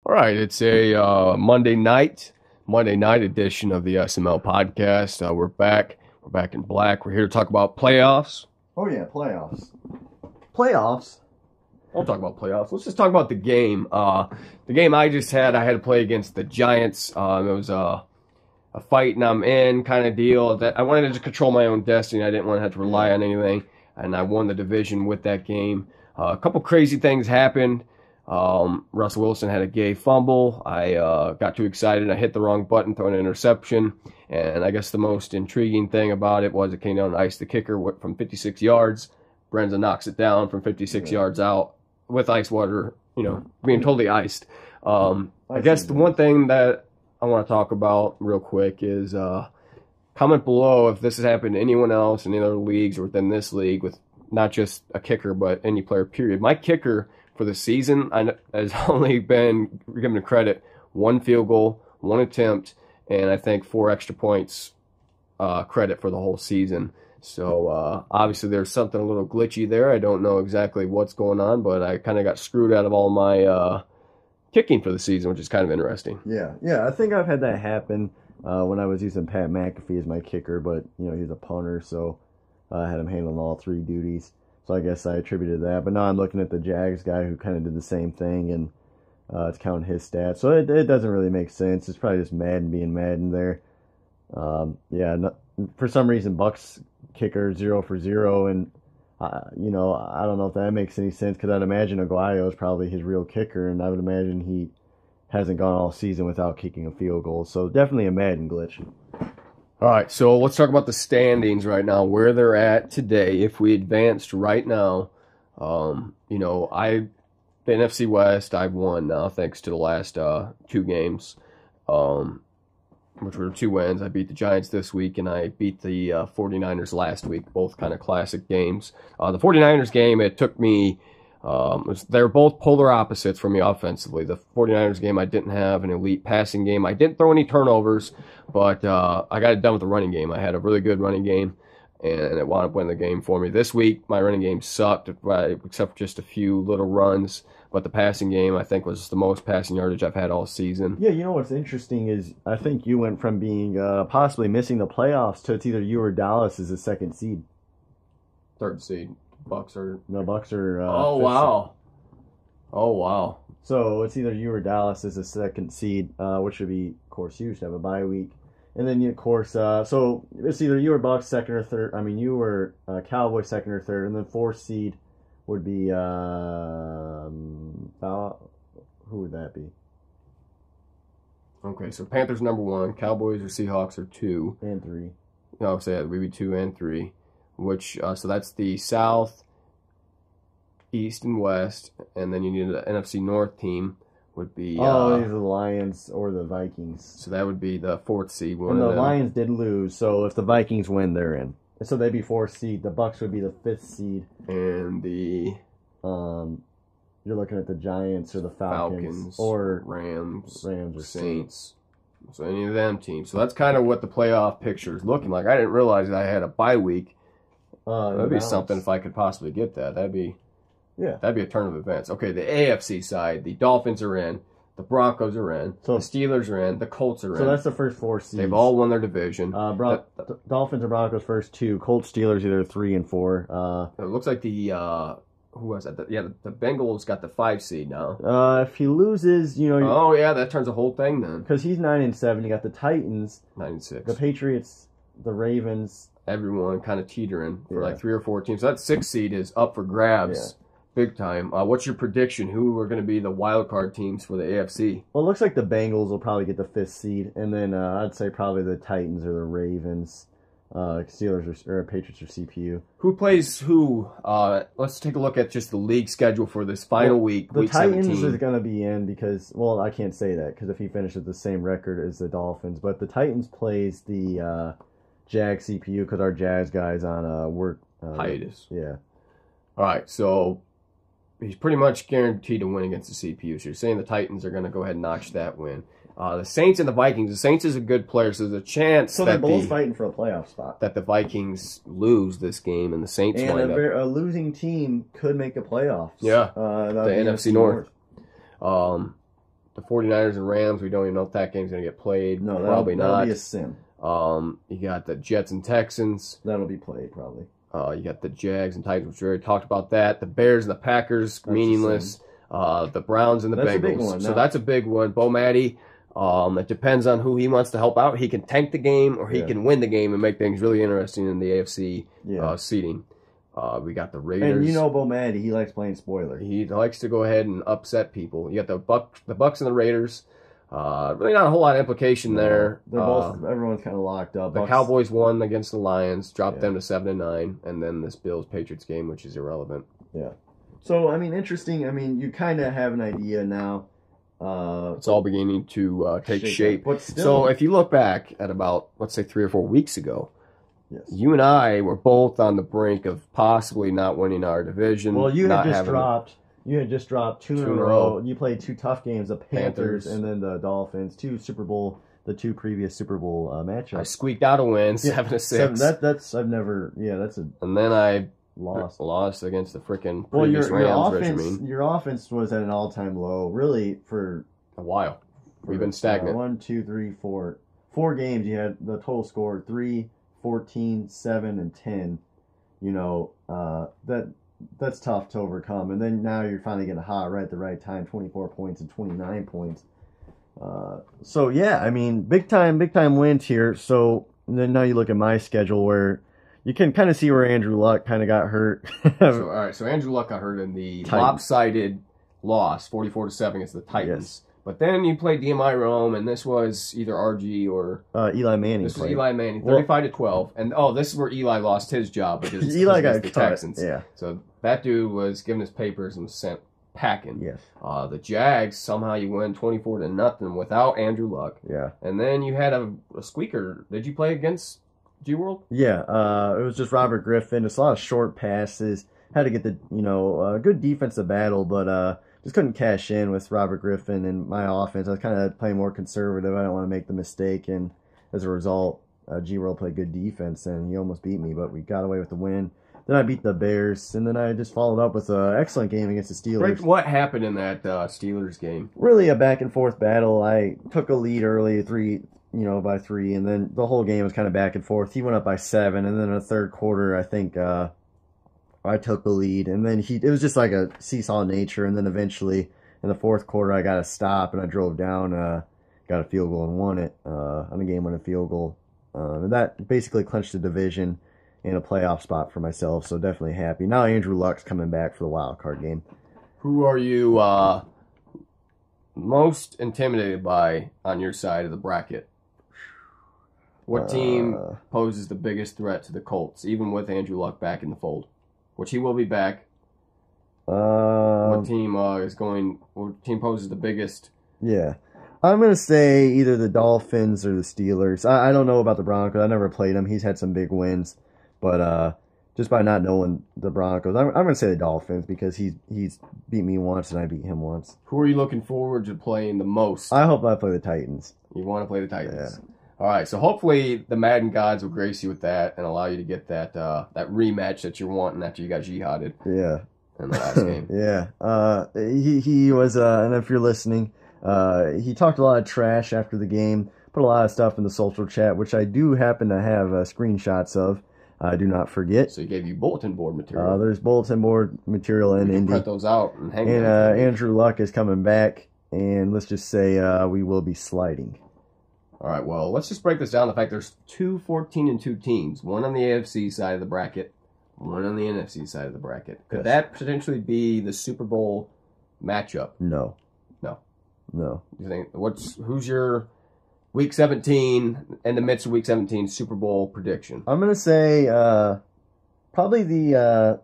All right, it's a Monday night edition of the SML podcast. We're back. We're back in black. We're here to talk about playoffs. Oh yeah, playoffs. Playoffs. I'll talk about playoffs. Let's just talk about the game. The game I just had, I had to play against the Giants. It was a fight and I'm in kind of deal. That I wanted to control my own destiny. I didn't want to have to rely on anything, and I won the division with that game. A couple crazy things happened. Russell Wilson had a gay fumble. I got too excited. I hit the wrong button, throwing an interception. And I guess the most intriguing thing about it was it came down to ice the kicker from 56 yards. Brenza knocks it down from 56 yards out with ice water, being totally iced. I guess the one thing that I want to talk about real quick is comment below if this has happened to anyone else in any other leagues or within this league with not just a kicker but any player, period. My kicker for the season has only been given credit 1 field goal, 1 attempt, and I think 4 extra points credit for the whole season. So obviously there's something a little glitchy there. I don't know exactly what's going on, but I kind of got screwed out of all my kicking for the season, which is kind of interesting. Yeah. I think I've had that happen when I was using Pat McAfee as my kicker, but he's a punter, so I had him handling all 3 duties. So I guess I attributed that. But now I'm looking at the Jags guy who kind of did the same thing, and it's counting his stats. So it doesn't really make sense. It's probably just Madden being Madden there. For some reason, Bucks kicker 0 for 0, and I don't know if that makes any sense because I'd imagine Aguayo is probably his real kicker, and I would imagine he hasn't gone all season without kicking a field goal. So definitely a Madden glitch. All right, so let's talk about the standings right now, where they're at today. If we advanced right now, the NFC West, I've won now thanks to the last 2 games, which were 2 wins. I beat the Giants this week, and I beat the 49ers last week, both kind of classic games. The 49ers game, it took me... they're both polar opposites for me offensively. The 49ers game, I didn't have an elite passing game. I didn't throw any turnovers, but I got it done with the running game. I had a really good running game, and it wound up winning the game for me. This week, my running game sucked, except for just a few little runs. But the passing game, I think, was the most passing yardage I've had all season. Yeah, what's interesting is I think you went from being possibly missing the playoffs to it's either you or Dallas as a 2nd seed. 3rd seed. Bucks are... Oh, wow. Oh, wow. So it's either you or Dallas as a 2nd seed, which would be, of course, you should have a bye week. And then, of course, so it's either you or Bucks 2nd or 3rd. I mean, you were Cowboys 2nd or 3rd. And then 4th seed would be... who would that be? Okay, so Panthers number 1. Cowboys or Seahawks are 2. And 3. No, so yeah, we'd be 2 and 3. Which so that's the South, East, and West, and then you need an NFC North team would be either the Lions or the Vikings. So that would be the 4th seed. And the Lions did lose, so if the Vikings win, they're in. So they'd be 4th seed. The Bucks would be the 5th seed. And the you're looking at the Giants or the Falcons or Rams or Saints. So any of them teams. So that's kind of what the playoff picture is looking like. I didn't realize I had a bye week. That'd be something if I could possibly get that. That'd be a turn of events. Okay, the AFC side, the Dolphins are in, the Broncos are in, the Steelers are in, the Colts are in. So that's the first 4 seeds. They've all won their division. Dolphins and Broncos first 2. Colts, Steelers either 3 and 4. It looks like the who was that? The Bengals got the 5 seed now. If he loses, that turns the whole thing then. Because he's 9-7. You got the Titans, 9-6. the Patriots, the Ravens. Everyone kind of teetering for like 3 or 4 teams. So that 6th seed is up for grabs, big time. What's your prediction? Who are going to be the wild card teams for the AFC? Well, it looks like the Bengals will probably get the 5th seed, and then I'd say probably the Titans or the Ravens, Steelers or Patriots or CPU. Who plays who? Let's take a look at just the league schedule for this final week. The week Titans 17. is going to be in because, well, I can't say that because if he finishes the same record as the Dolphins, but the Titans plays the Jag CPU because our Jazz guy's on work hiatus. Yeah. All right, so he's pretty much guaranteed to win against the CPU. So you're saying the Titans are going to go ahead and notch that win. The Saints and the Vikings. The Saints is a good player, so there's a chance so they're both fighting for a playoff spot. That the Vikings lose this game and the Saints wind up. A losing team could make the playoffs. Yeah, the NFC North. the 49ers and Rams. We don't even know if that game's going to get played. No, probably that'll not. be a sim. You got the Jets and Texans. That'll be played probably. You got the Jags and Titans, which we already talked about that. The Bears and the Packers, meaningless. The Browns and the Bengals. A big one, so that's a big one. Bo Matty, it depends on who he wants to help out. He can tank the game or he can win the game and make things really interesting in the AFC seeding. We got the Raiders. And you know Bo Matty, he likes playing spoiler. He likes to go ahead and upset people. You got the Bucks and the Raiders. Really not a whole lot of implication there. They're both, everyone's kind of locked up. The Cowboys won against the Lions, dropped them to 7-9, and then this Bills-Patriots game, which is irrelevant. Yeah. So, I mean, interesting. I mean, you kind of have an idea now. It's all beginning to take shape. But still, so if you look back at about, let's say, 3 or 4 weeks ago, you and I were both on the brink of possibly not winning our division. Well, you had just dropped. You had just dropped two in a row. You played 2 tough games, the Panthers and then the Dolphins, the 2 previous Super Bowl matchups. I squeaked out a win, 7-6. That's I've never, that's a. And then I lost against the freaking previous Rams. Your offense was at an all-time low, really, for a while. We've been stagnant. 1, 2, 3, 4. 4 games. You had the total score 3, 14, 7, and 10. You know, that's tough to overcome. And then now you're finally getting hot right at the right time, 24 points and 29 points. So, yeah, I mean, big time wins here. So then now you look at my schedule where you can kind of see where Andrew Luck kind of got hurt. All right, so Andrew Luck got hurt in the lopsided loss, 44-7 against the Titans. Yes. But then you played DMI Rome, and this was either RG or Eli Manning. This was Eli Manning, 35-12, and this is where Eli lost his job because Eli got the cut. Texans. Yeah. So that dude was given his papers and was sent packing. Yes. The Jags, somehow you win 24-0 without Andrew Luck. Yeah. And then you had a squeaker. Did you play against G-World? Yeah. It was just Robert Griffin. It's a lot of short passes. Had to get the good defensive battle, but just couldn't cash in with Robert Griffin and my offense. I was kind of playing more conservative. I don't want to make the mistake, and as a result, G-World played good defense, and he almost beat me, but we got away with the win. Then I beat the Bears, and then I just followed up with an excellent game against the Steelers. What happened in that Steelers game? Really a back-and-forth battle. I took a lead early, by 3, and then the whole game was kind of back and forth. He went up by 7, and then in the third quarter, I think I took the lead, and then it was just like a seesaw nature, and then eventually in the fourth quarter, I got a stop, and I drove down, got a field goal and won it on a game-winning field goal. And that basically clinched the division and a playoff spot for myself, so definitely happy. Now Andrew Luck's coming back for the wild card game. Who are you most intimidated by on your side of the bracket? What team poses the biggest threat to the Colts, even with Andrew Luck back in the fold? Which he will be back. What team poses the biggest? Yeah. I'm going to say either the Dolphins or the Steelers. I don't know about the Broncos. I never played him. He's had some big wins. But just by not knowing the Broncos, I'm going to say the Dolphins because he's beat me once and I beat him once. Who are you looking forward to playing the most? I hope I play the Titans. You want to play the Titans? Yeah. All right, so hopefully the Madden gods will grace you with that and allow you to get that rematch that you're wanting after you got jihaded. Yeah. In the last game. Yeah. He was, and if you're listening, he talked a lot of trash after the game, put a lot of stuff in the social chat, which I do happen to have screenshots of. Do not forget. So he gave you bulletin board material. There's bulletin board material in Indy. Print those out and hang them. And Andrew Luck is coming back, and let's just say we will be sliding. All right, well, let's just break this down. The fact there's 2 14-2 teams, one on the AFC side of the bracket, one on the NFC side of the bracket. Could that potentially be the Super Bowl matchup? No. You think who's your Week 17 in the midst of Week 17 Super Bowl prediction? I'm gonna say probably the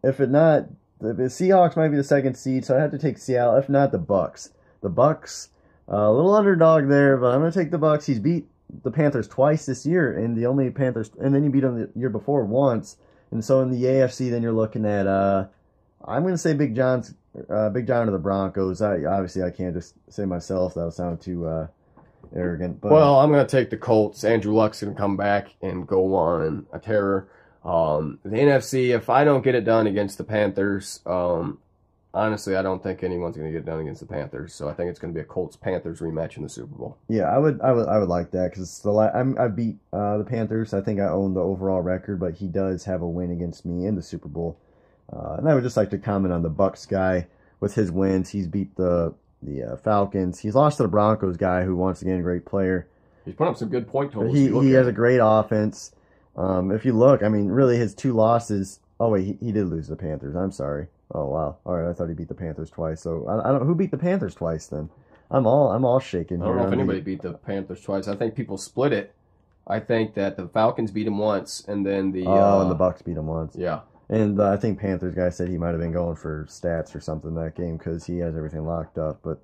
if the Seahawks might be the second seed, so I have to take Seattle. If not, the Bucks. The Bucks. A little underdog there, but I'm going to take the Bucks. He's beat the Panthers twice this year, and the only Panthers, and then he beat them the year before once. And so in the AFC, then you're looking at, I'm going to say Big John to the Broncos. Obviously, I can't just say myself. That'll sound too arrogant. But, well, I'm going to take the Colts. Andrew Luck's going to come back and go on a terror. The NFC, if I don't get it done against the Panthers, honestly, I don't think anyone's going to get it done against the Panthers. So I think it's going to be a Colts-Panthers rematch in the Super Bowl. Yeah, I would like that because I beat the Panthers. I think I own the overall record, but he does have a win against me in the Super Bowl. And I would just like to comment on the Bucs guy with his wins. He's beat the Falcons. He's lost to the Broncos guy, who once again great player. He's put up some good point totals. He has a great offense. If you look, I mean, really his 2 losses. Oh wait, he did lose to the Panthers. I'm sorry. Oh wow. All right, I thought he beat the Panthers twice. So I don't. Who beat the Panthers twice then? I'm all shaking. I don't know if anybody beat the Panthers twice. I think people split it. I think that the Falcons beat him once, and then and the Bucs beat him once. Yeah. And I think Panthers guy said he might have been going for stats or something that game because he has everything locked up. But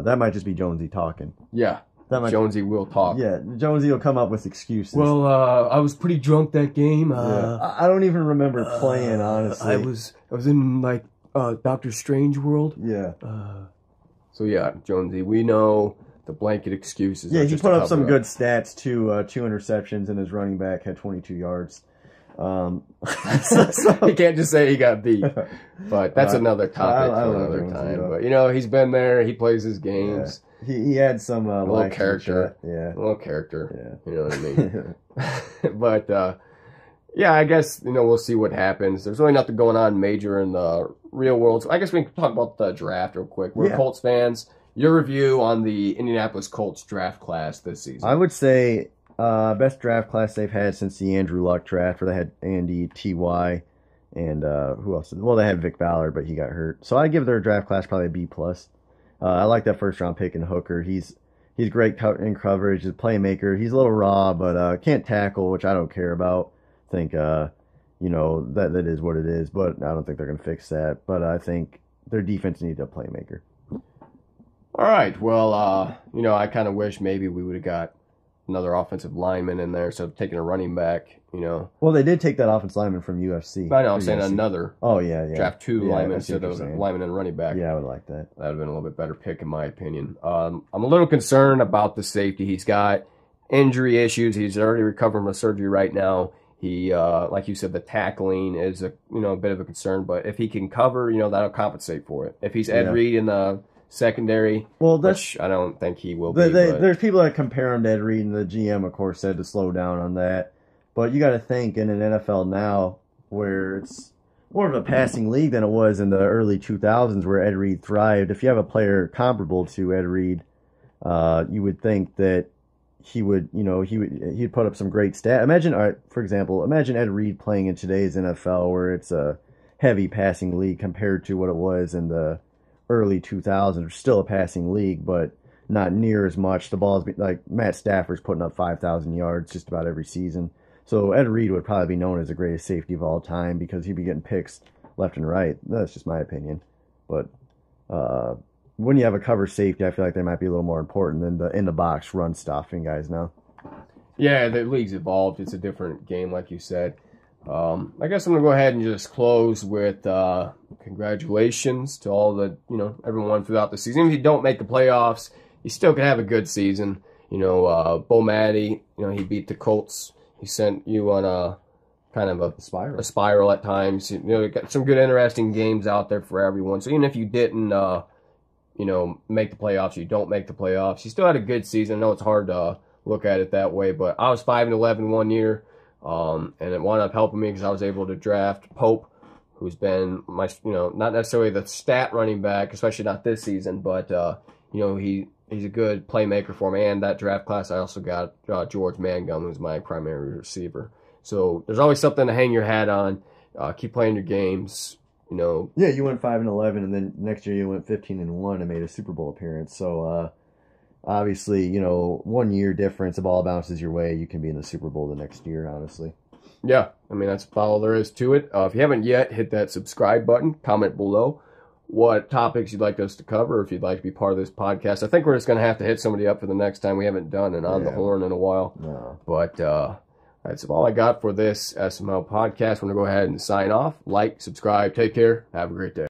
that might just be Jonesy talking. Yeah. Jonesy will talk. Yeah, Jonesy will come up with excuses. Well, I was pretty drunk that game. I don't even remember playing, honestly. I was in like Doctor Strange world. Yeah. So yeah, Jonesy, we know the blanket excuses. Yeah, he put up some good stats too. 2 interceptions, and his running back had 22 yards. So he can't just say he got beat. But that's another topic for another time. But you know, he's been there. He plays his games. Yeah. He had some little character. Yeah, a little character. Yeah, you know what I mean. But yeah, I guess we'll see what happens. There's really nothing going on major in the real world. So I guess we can talk about the draft real quick. We're Colts fans. Your review on the Indianapolis Colts draft class this season? I would say best draft class they've had since the Andrew Luck draft, where they had Andy, T.Y., and who else? Well, they had Vic Ballard, but he got hurt. So I give their draft class probably a B+. I like that first round pick in Hooker. He's great in coverage. He's a playmaker. He's a little raw, but can't tackle, which I don't care about. I think that is what it is, but I don't think they're going to fix that. But I think their defense needs a playmaker. All right. Well, I kind of wish maybe we would have got another offensive lineman in there, so taking a running back, Well, they did take that offensive lineman from UFC. I know, I'm saying another. Oh, yeah. Draft 2 linemen instead of lineman and running back. Yeah, I would like that. That would have been a little bit better pick, in my opinion. I'm a little concerned about the safety. He's got injury issues. He's already recovering from surgery right now. He, like you said, the tackling is a bit of a concern, but if he can cover, that'll compensate for it. If he's Ed Reed in the secondary, which I don't think he will be. There's people that compare him to Ed Reed, and the GM, of course, said to slow down on that. But you got to think, in an NFL now, where it's more of a passing league than it was in the early 2000s, where Ed Reed thrived. If you have a player comparable to Ed Reed, you would think that he would, he'd put up some great stats. Imagine Ed Reed playing in today's NFL, where it's a heavy passing league compared to what it was in the early 2000s. It's still a passing league, but not near as much. The ball's like Matt Stafford's putting up 5,000 yards just about every season. So Ed Reed would probably be known as the greatest safety of all time because he'd be getting picks left and right. That's just my opinion. But when you have a cover safety, I feel like they might be a little more important than the in-the-box run stuffing guys now. Yeah, the league's evolved. It's a different game, like you said. I guess I'm going to go ahead and just close with congratulations to all the, everyone throughout the season. If you don't make the playoffs, you still can have a good season. Bo Matty, he beat the Colts. He sent you on a kind of a spiral at times. Got some good, interesting games out there for everyone. So even if you didn't, make the playoffs, you don't make the playoffs, you still had a good season. I know it's hard to look at it that way, but I was 5-11 one year. And it wound up helping me because I was able to draft Pope, who's been my, not necessarily the stat running back, especially not this season, but, he's a good playmaker for me. And that draft class, I also got George Mangum, who's my primary receiver. So there's always something to hang your hat on. Keep playing your games, Yeah, you went 5-11, and then next year you went 15-1 and made a Super Bowl appearance. So, obviously, 1 year difference, the ball bounces your way, you can be in the Super Bowl the next year, honestly. Yeah, I mean, that's about all there is to it. If you haven't yet, hit that subscribe button, comment below what topics you'd like us to cover, if you'd like to be part of this podcast. I think we're just going to have to hit somebody up for the next time. We haven't done an On the Horn in a while. No. But that's all I got for this SML podcast. I'm going to go ahead and sign off. Like, subscribe, take care, have a great day.